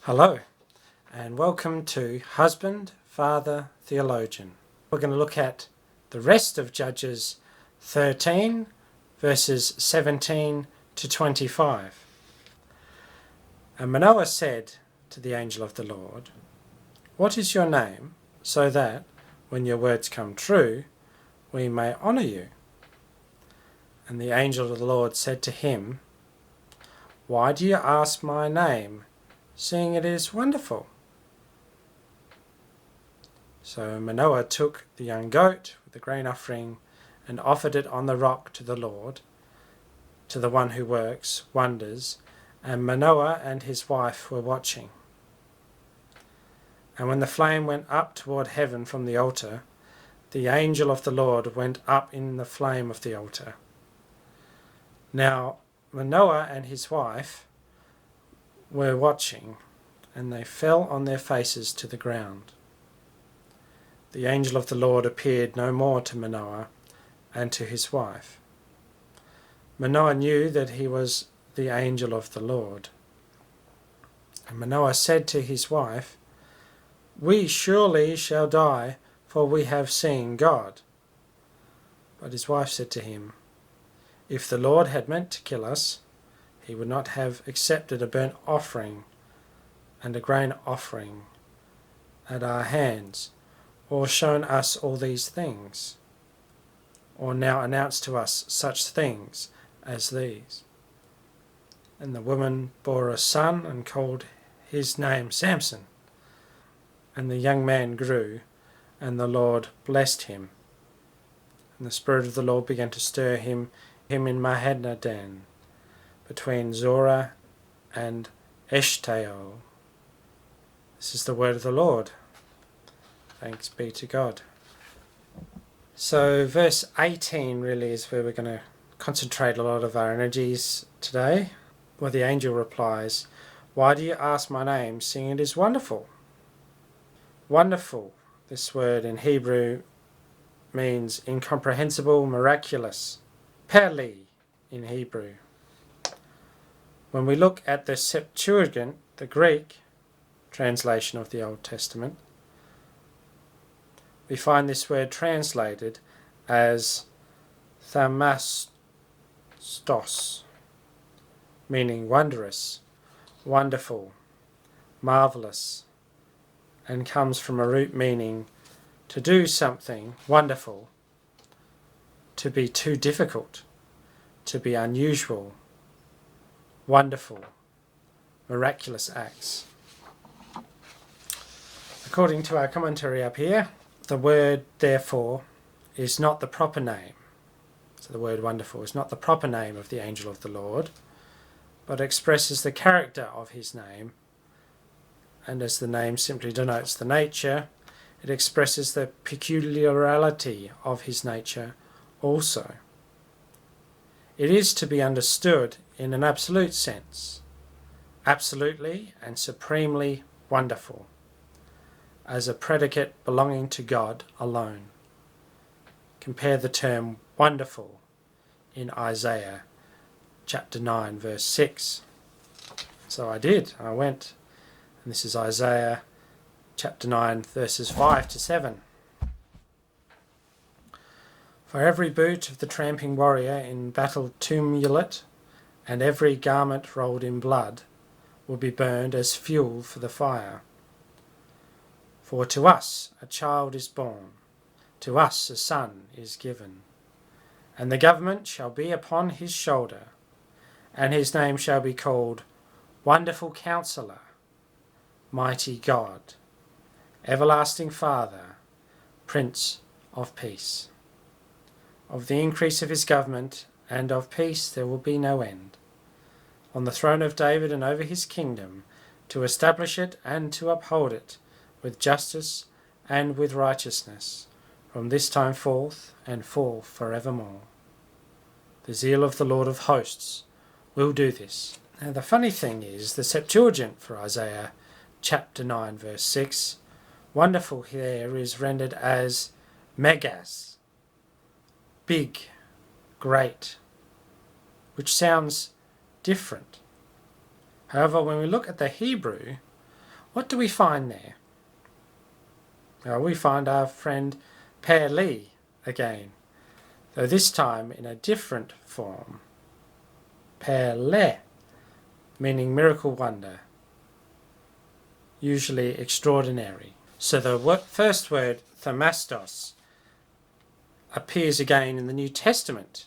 Hello, and welcome to Husband, Father, Theologian. We're going to look at the rest of Judges 13, verses 17 to 25. And Manoah said to the angel of the Lord, "What is your name, so that, when your words come true, we may honour you?" And the angel of the Lord said to him, "Why do you ask my name, seeing it is wonderful?" So Manoah took the young goat with the grain offering and offered it on the rock to the Lord, to the one who works wonders, and Manoah and his wife were watching. And when the flame went up toward heaven from the altar, the angel of the Lord went up in the flame of the altar. Now Manoah and his wife were watching, and they fell on their faces to the ground. The angel of the Lord appeared no more to Manoah and to his wife. Manoah knew that he was the angel of the Lord. And Manoah said to his wife, "We surely shall die, for we have seen God." But his wife said to him, "If the Lord had meant to kill us, he would not have accepted a burnt offering and a grain offering at our hands, or shown us all these things, or now announced to us such things as these." And the woman bore a son and called his name Samson. And the young man grew, and the Lord blessed him. And the Spirit of the Lord began to stir him in Mahaneh-dan, between Zorah and Eshtaol. This is the word of the Lord. Thanks be to God. So verse 18 really is where we're going to concentrate a lot of our energies today, where the angel replies, "Why do you ask my name, seeing it is wonderful?" Wonderful, this word in Hebrew means incomprehensible, miraculous. Pele in Hebrew. When we look at the Septuagint, the Greek translation of the Old Testament, we find this word translated as thamastos, meaning wondrous, wonderful, marvellous, and comes from a root meaning to do something wonderful, to be too difficult, to be unusual, wonderful, miraculous acts. According to our commentary up here, the word therefore is not the proper name. So the word wonderful is not the proper name of the angel of the Lord, but expresses the character of his name. And as the name simply denotes the nature, it expresses the peculiarity of his nature also. It is to be understood in an absolute sense, absolutely and supremely wonderful, as a predicate belonging to God alone. Compare the term wonderful in Isaiah chapter 9 verse 6. So I went, and this is Isaiah chapter 9 verses 5 to 7. "For every boot of the tramping warrior in battle tumult, and every garment rolled in blood, will be burned as fuel for the fire. For to us a child is born, to us a son is given, and the government shall be upon his shoulder, and his name shall be called Wonderful Counselor, Mighty God, Everlasting Father, Prince of Peace. Of the increase of his government and of peace there will be no end, on the throne of David and over his kingdom, to establish it and to uphold it with justice and with righteousness, from this time forth and for forevermore. The zeal of the Lord of hosts will do this." Now the funny thing is, the Septuagint for Isaiah chapter 9 verse 6, wonderful here is rendered as megas, big, great, which sounds different. However, when we look at the Hebrew, What do we find there? Well, we find our friend Pele again, though this time in a different form. Pele, meaning miracle wonder, usually extraordinary. So the first word, Thaumastos, appears again in the New Testament.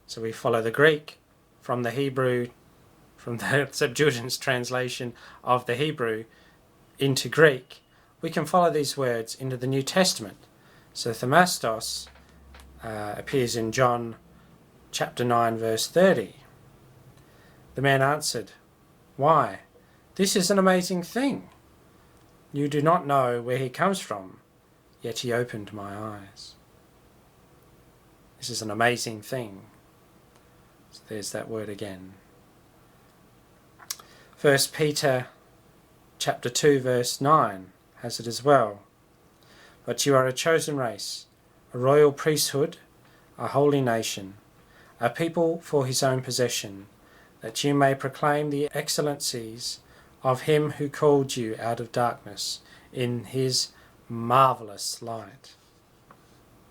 So we follow the Greek from the Hebrew, from the Septuagint's translation of the Hebrew into Greek. We can follow these words into the New Testament. So Thaumastos appears in John chapter 9 verse 30. The man answered, "Why? This is an amazing thing. You do not know where he comes from, yet he opened my eyes." This is an amazing thing. So there's that word again. 1 Peter chapter 2 verse 9 has it as well. "But you are a chosen race, a royal priesthood, a holy nation, a people for his own possession, that you may proclaim the excellencies of him who called you out of darkness in his marvellous light."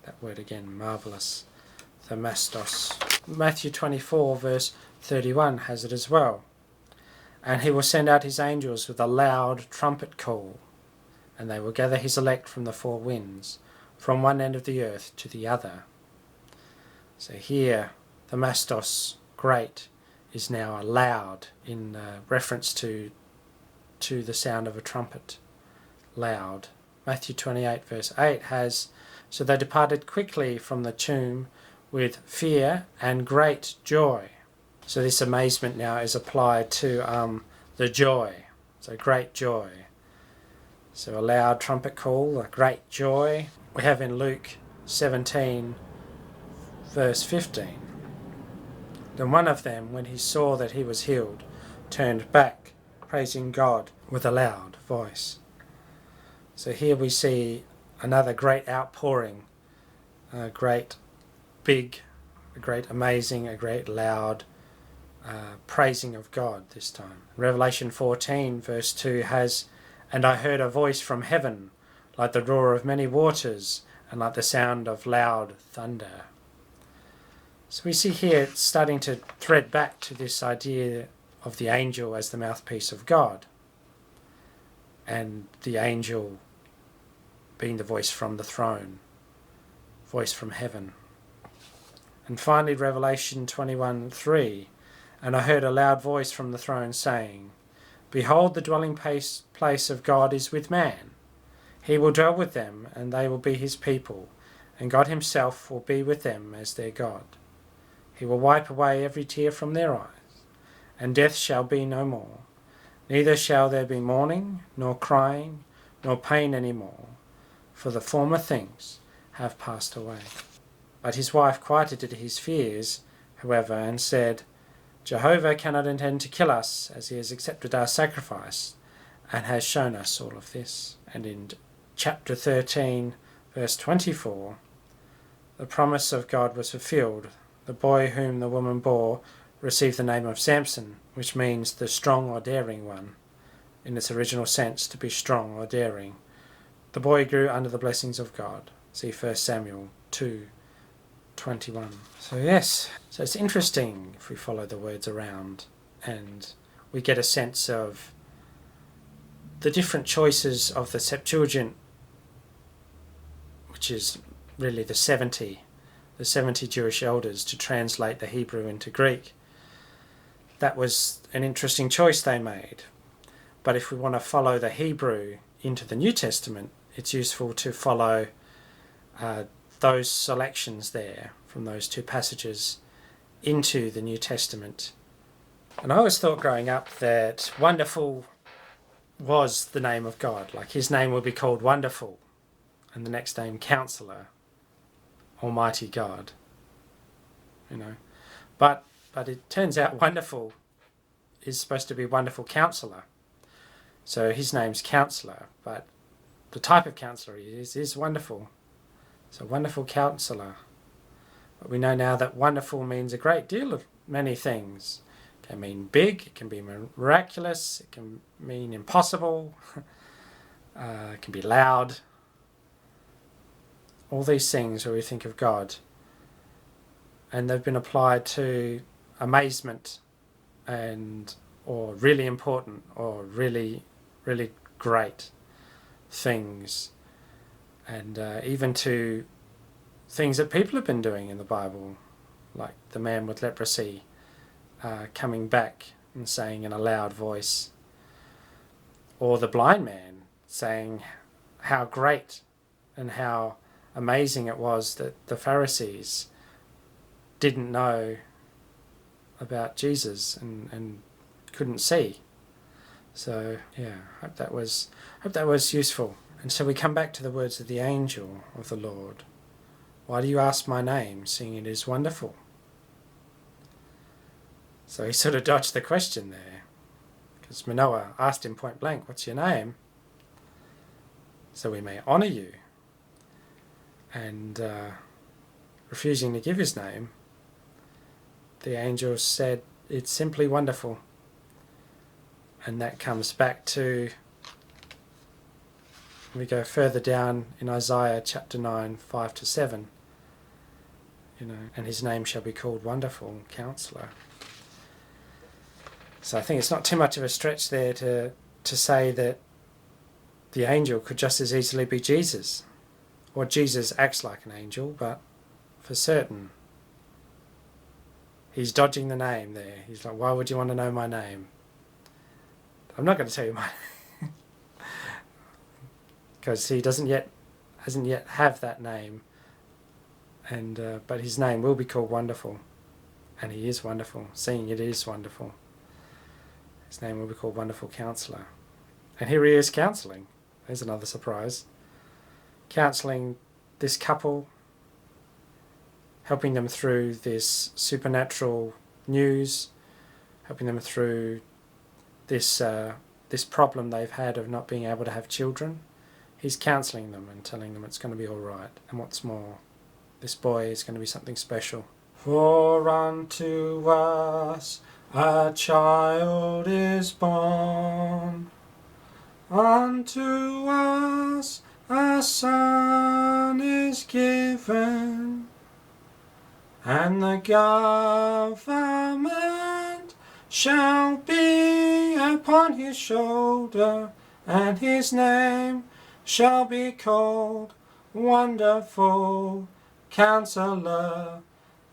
That word again, marvellous, Thaumastos. Matthew 24 verse 31 has it as well. "And he will send out his angels with a loud trumpet call, and they will gather his elect from the four winds, from one end of the earth to the other." So here, Thaumastos, great, is now loud in reference to the sound of a trumpet. Loud. Matthew 28 verse 8 has, "So they departed quickly from the tomb with fear and great joy." So this amazement now is applied to the joy. So great joy. So a loud trumpet call, a great joy. We have in Luke 17 verse 15. "Then one of them, when he saw that he was healed, turned back, praising God with a loud voice." So here we see another great outpouring, a great big, a great amazing, a great loud praising of God this time. Revelation 14 verse 2 has, "And I heard a voice from heaven, like the roar of many waters, and like the sound of loud thunder." So we see here it's starting to thread back to this idea of the angel as the mouthpiece of God, and the angel being the voice from the throne, voice from heaven. And finally Revelation 21:3, "And I heard a loud voice from the throne saying, Behold, the dwelling place of God is with man. He will dwell with them, and they will be his people, and God himself will be with them as their God. He will wipe away every tear from their eyes, and death shall be no more. Neither shall there be mourning, nor crying, nor pain any more, for the former things have passed away." But his wife quieted his fears, however, and said, "Jehovah cannot intend to kill us, as he has accepted our sacrifice, and has shown us all of this." And in chapter 13, verse 24, the promise of God was fulfilled. The boy whom the woman bore received the name of Samson, which means the strong or daring one, in its original sense, to be strong or daring. The boy grew under the blessings of God. See 1 Samuel 2:21. So yes, so it's interesting if we follow the words around, and we get a sense of the different choices of the Septuagint, which is really the 70 Jewish elders to translate the Hebrew into Greek. That was an interesting choice they made. But if we want to follow the Hebrew into the New Testament, it's useful to follow those selections there from those two passages into the New Testament. And I always thought growing up that Wonderful was the name of God. Like his name would be called Wonderful, and the next name Counselor, Almighty God. But it turns out Wonderful is supposed to be Wonderful Counselor. So his name's Counselor, but the type of counselor he is wonderful. So Wonderful Counselor. But we know now that wonderful means a great deal of many things. It It can mean big, it can be miraculous, it can mean impossible, it can be loud. All these things where we think of God, and they've been applied to amazement or really important or really, really great things, and even to things that people have been doing in the Bible, like the man with leprosy coming back and saying in a loud voice, or the blind man saying how great and how amazing it was that the Pharisees didn't know about Jesus and couldn't see. So yeah, hope that was useful. And so we come back to the words of the angel of the Lord. Why do you ask my name, seeing it is wonderful? So he sort of dodged the question there, because Manoah asked him point blank, what's your name? So we may honour you. And refusing to give his name, the angel said, it's simply wonderful. And that comes back to, we go further down in Isaiah chapter 9, 5-7. And his name shall be called Wonderful Counselor. So I think it's not too much of a stretch there to say that the angel could just as easily be Jesus. Or Jesus acts like an angel, but for certain, he's dodging the name there. He's like, why would you want to know my name? I'm not going to tell you my name. Because he hasn't yet have that name. And but his name will be called Wonderful. And he is wonderful. Seeing it is wonderful. His name will be called Wonderful Counselor. And here he is counselling. There's another surprise. Counselling this couple, helping them through this supernatural news, helping them through this problem they've had of not being able to have children. He's counselling them and telling them it's going to be all right. And what's more, this boy is going to be something special. For unto us a child is born, unto us a son is given, and the government shall be upon his shoulder, and his name shall be called Wonderful Counselor,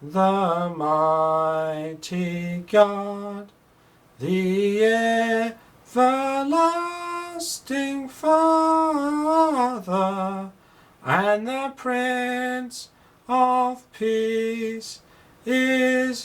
the Mighty God, the Everlasting Father, and the Prince of Peace is his